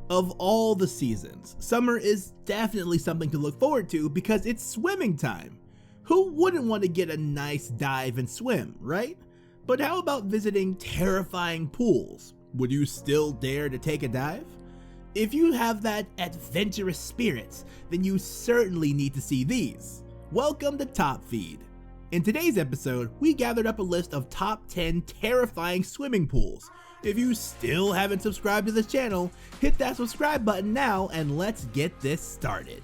Of all the seasons, summer is definitely something to look forward to because it's swimming time. Who wouldn't want to get a nice dive and swim, right? But how about visiting terrifying pools? Would you still dare to take a dive? If you have that adventurous spirits, then you certainly need to see these. Welcome to Top Feed. In today's episode, we gathered up a list of top 10 terrifying swimming pools. If you still haven't subscribed to this channel, hit that subscribe button now and let's get this started.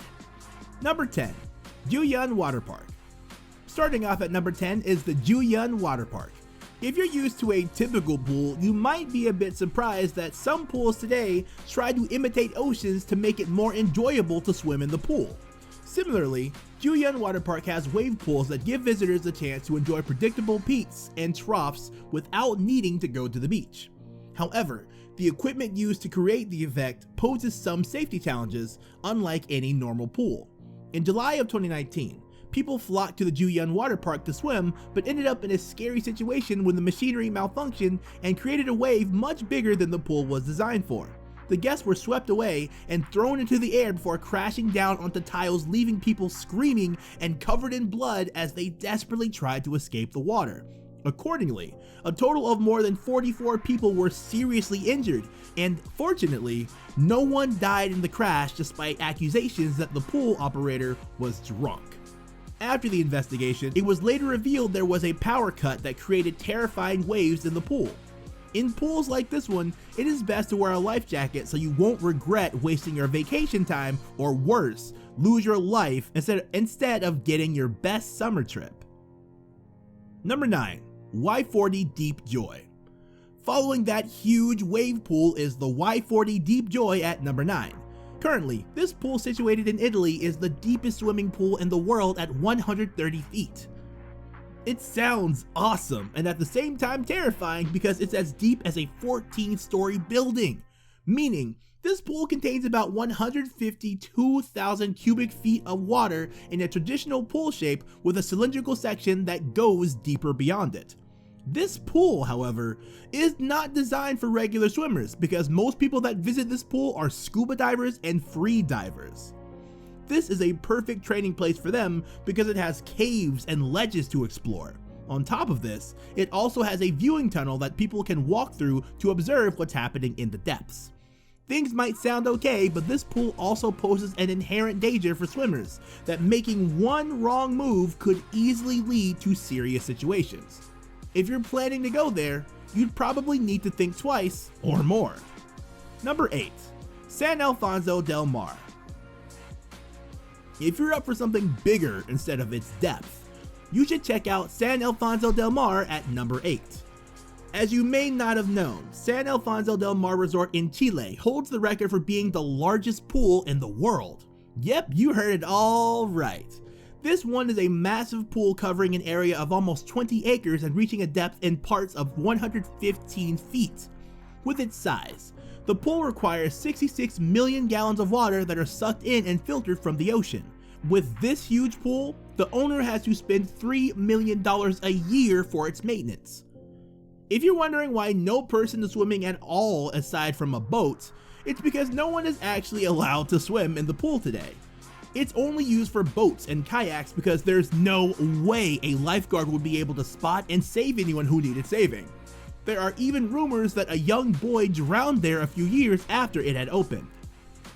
Number 10, Juyun Water Park. Starting off at number 10 is the Juyun Water Park. If you're used to a typical pool, you might be a bit surprised that some pools today try to imitate oceans to make it more enjoyable to swim in the pool. Similarly, Juyun Water Park has wave pools that give visitors a chance to enjoy predictable peaks and troughs without needing to go to the beach. However, the equipment used to create the effect poses some safety challenges, unlike any normal pool. In July of 2019, people flocked to the Juyun Water Park to swim, but ended up in a scary situation when the machinery malfunctioned and created a wave much bigger than the pool was designed for. The guests were swept away and thrown into the air before crashing down onto tiles, leaving people screaming and covered in blood as they desperately tried to escape the water. Accordingly, a total of more than 44 people were seriously injured, and fortunately, no one died in the crash despite accusations that the pool operator was drunk. After the investigation, it was later revealed there was a power cut that created terrifying waves in the pool. In pools like this one, it is best to wear a life jacket so you won't regret wasting your vacation time, or worse, lose your life instead of getting your best summer trip. Number 9, Y40 Deep Joy. Following that huge wave pool is the Y40 Deep Joy at number 9. Currently, this pool situated in Italy is the deepest swimming pool in the world at 130 feet. It sounds awesome and at the same time terrifying because it's as deep as a 14-story building, meaning this pool contains about 152,000 cubic feet of water in a traditional pool shape with a cylindrical section that goes deeper beyond it. This pool, however, is not designed for regular swimmers because most people that visit this pool are scuba divers and free divers. This is a perfect training place for them because it has caves and ledges to explore. On top of this, it also has a viewing tunnel that people can walk through to observe what's happening in the depths. Things might sound okay, but this pool also poses an inherent danger for swimmers that making one wrong move could easily lead to serious situations. If you're planning to go there, you'd probably need to think twice or more. Number 8, San Alfonso del Mar. If you're up for something bigger instead of its depth, you should check out San Alfonso del Mar at number 8. As you may not have known, San Alfonso del Mar Resort in Chile holds the record for being the largest pool in the world. Yep, you heard it all right. This one is a massive pool covering an area of almost 20 acres and reaching a depth in parts of 115 feet. With its size, the pool requires 66 million gallons of water that are sucked in and filtered from the ocean. With this huge pool, the owner has to spend $3 million a year for its maintenance. If you're wondering why no person is swimming at all aside from a boat, it's because no one is actually allowed to swim in the pool today. It's only used for boats and kayaks because there's no way a lifeguard would be able to spot and save anyone who needed saving. There are even rumors that a young boy drowned there a few years after it had opened.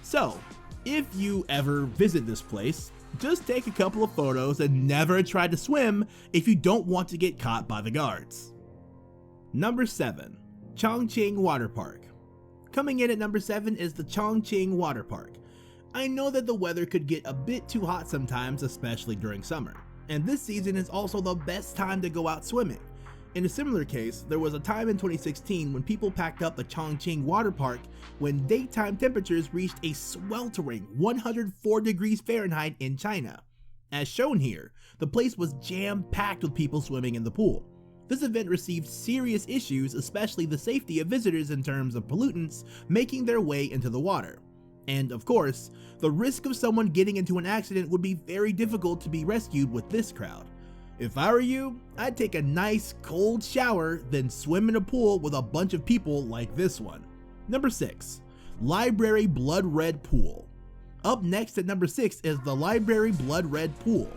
So, if you ever visit this place, just take a couple of photos and never try to swim if you don't want to get caught by the guards. Number 7, Chongqing Water Park. Coming in at number 7 is the Chongqing Water Park. I know that the weather could get a bit too hot sometimes, especially during summer, and this season is also the best time to go out swimming. In a similar case, there was a time in 2016 when people packed up the Chongqing Water Park when daytime temperatures reached a sweltering 104 degrees Fahrenheit in China. As shown here, the place was jam-packed with people swimming in the pool. This event received serious issues, especially the safety of visitors in terms of pollutants making their way into the water. And of course, the risk of someone getting into an accident would be very difficult to be rescued with this crowd. If I were you, I'd take a nice cold shower, then swim in a pool with a bunch of people like this one. Number 6, Library Blood Red Pool. Up next at number 6 is the Library Blood Red Pool.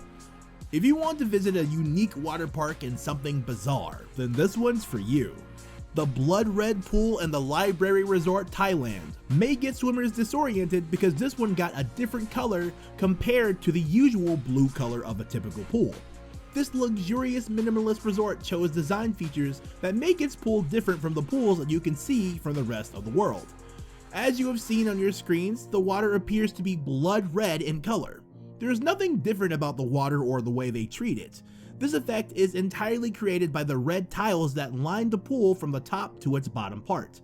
If you want to visit a unique water park and something bizarre, then this one's for you. The Blood Red Pool and the Library Resort Thailand may get swimmers disoriented because this one got a different color compared to the usual blue color of a typical pool. This luxurious minimalist resort chose design features that make its pool different from the pools that you can see from the rest of the world. As you have seen on your screens, the water appears to be blood red in color. There's nothing different about the water or the way they treat it. This effect is entirely created by the red tiles that line the pool from the top to its bottom part.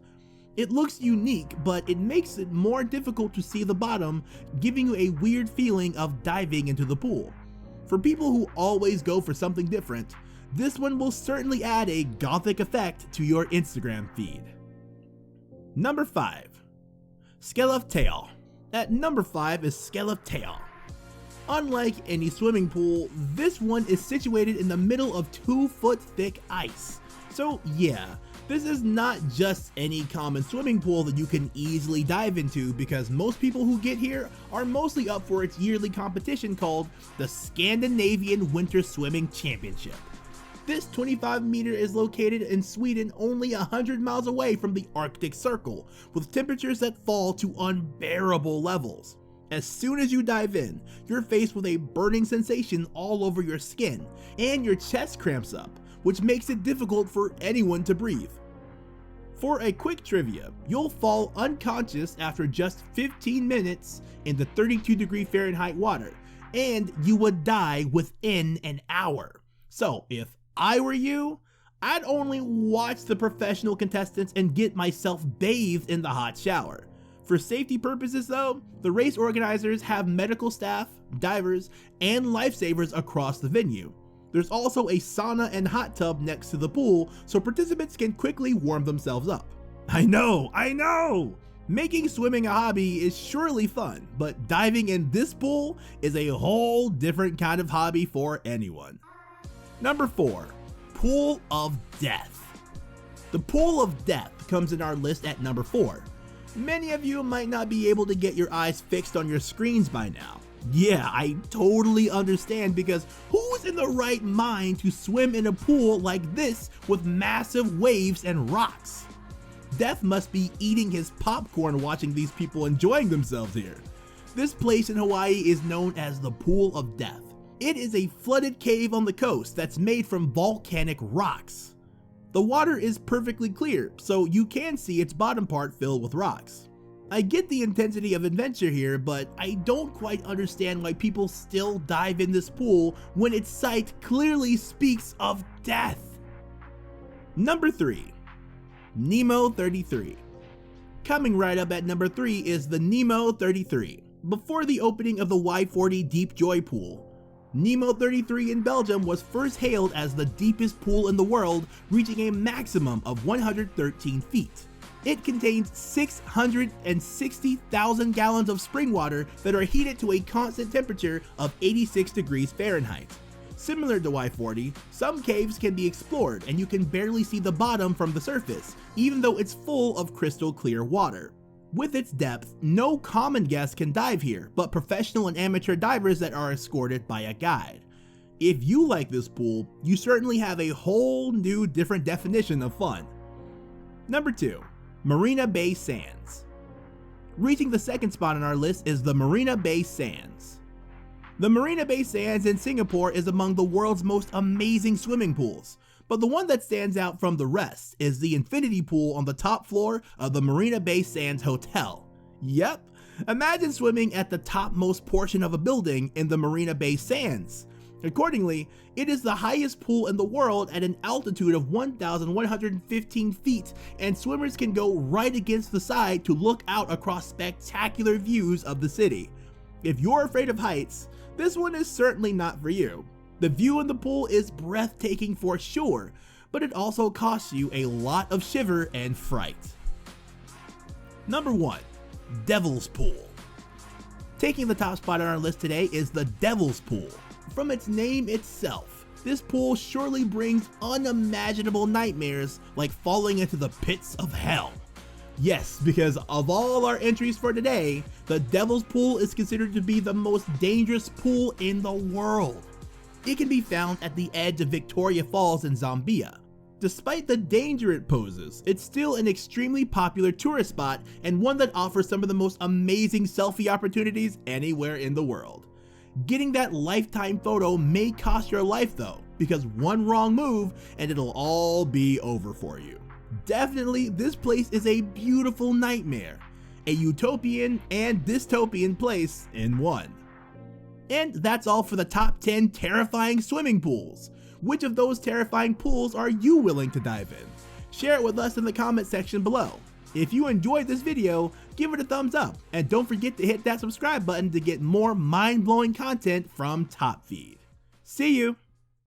It looks unique, but it makes it more difficult to see the bottom, giving you a weird feeling of diving into the pool. For people who always go for something different, this one will certainly add a gothic effect to your Instagram feed. Number 5. Scallop Tail. At number 5 is Scallop Tail. Unlike any swimming pool, this one is situated in the middle of 2-foot thick ice. So yeah, this is not just any common swimming pool that you can easily dive into, because most people who get here are mostly up for its yearly competition called the Scandinavian Winter Swimming Championship. This 25 meter is located in Sweden, only 100 miles away from the Arctic Circle, with temperatures that fall to unbearable levels. As soon as you dive in, you're faced with a burning sensation all over your skin, and your chest cramps up, which makes it difficult for anyone to breathe. For a quick trivia, you'll fall unconscious after just 15 minutes in the 32°F water, and you would die within an hour. So if I were you, I'd only watch the professional contestants and get myself bathed in the hot shower. For safety purposes though, the race organizers have medical staff, divers, and lifesavers across the venue. There's also a sauna and hot tub next to the pool, so participants can quickly warm themselves up. I know! Making swimming a hobby is surely fun, but diving in this pool is a whole different kind of hobby for anyone. Number 4. Pool of Death. The Pool of Death comes in our list at number 4. Many of you might not be able to get your eyes fixed on your screens by now. Yeah, I totally understand, because who's in the right mind to swim in a pool like this with massive waves and rocks? Death must be eating his popcorn watching these people enjoying themselves here. This place in Hawaii is known as the Pool of Death. It is a flooded cave on the coast that's made from volcanic rocks. The water is perfectly clear, so you can see its bottom part filled with rocks. I get the intensity of adventure here, but I don't quite understand why people still dive in this pool when its site clearly speaks of death. Number 3. Nemo 33. Coming right up at number 3 is the Nemo 33. Before the opening of the Y40 Deep Joy Pool, Nemo 33 in Belgium was first hailed as the deepest pool in the world, reaching a maximum of 113 feet. It contains 660,000 gallons of spring water that are heated to a constant temperature of 86°F. Similar to Y40, some caves can be explored and you can barely see the bottom from the surface, even though it's full of crystal clear water. With its depth, no common guest can dive here, but professional and amateur divers that are escorted by a guide. If you like this pool, you certainly have a whole new different definition of fun. Number 2. Marina Bay Sands. Reaching the second spot on our list is the Marina Bay Sands. The Marina Bay Sands in Singapore is among the world's most amazing swimming pools, but the one that stands out from the rest is the infinity pool on the top floor of the Marina Bay Sands Hotel. Yep, imagine swimming at the topmost portion of a building in the Marina Bay Sands. Accordingly, it is the highest pool in the world at an altitude of 1,115 feet, and swimmers can go right against the side to look out across spectacular views of the city. If you're afraid of heights, this one is certainly not for you. The view in the pool is breathtaking for sure, but it also costs you a lot of shiver and fright. Number 1. Devil's Pool. Taking the top spot on our list today is the Devil's Pool. From its name itself, this pool surely brings unimaginable nightmares like falling into the pits of hell. Yes, because of all our entries for today, the Devil's Pool is considered to be the most dangerous pool in the world. It can be found at the edge of Victoria Falls in Zambia. Despite the danger it poses, it's still an extremely popular tourist spot and one that offers some of the most amazing selfie opportunities anywhere in the world. Getting that lifetime photo may cost your life though, because one wrong move and it'll all be over for you. Definitely, this place is a beautiful nightmare, a utopian and dystopian place in one. And that's all for the top 10 terrifying swimming pools. Which of those terrifying pools are you willing to dive in? Share it with us in the comment section below. If you enjoyed this video, give it a thumbs up, and don't forget to hit that subscribe button to get more mind-blowing content from Top Feed. See you!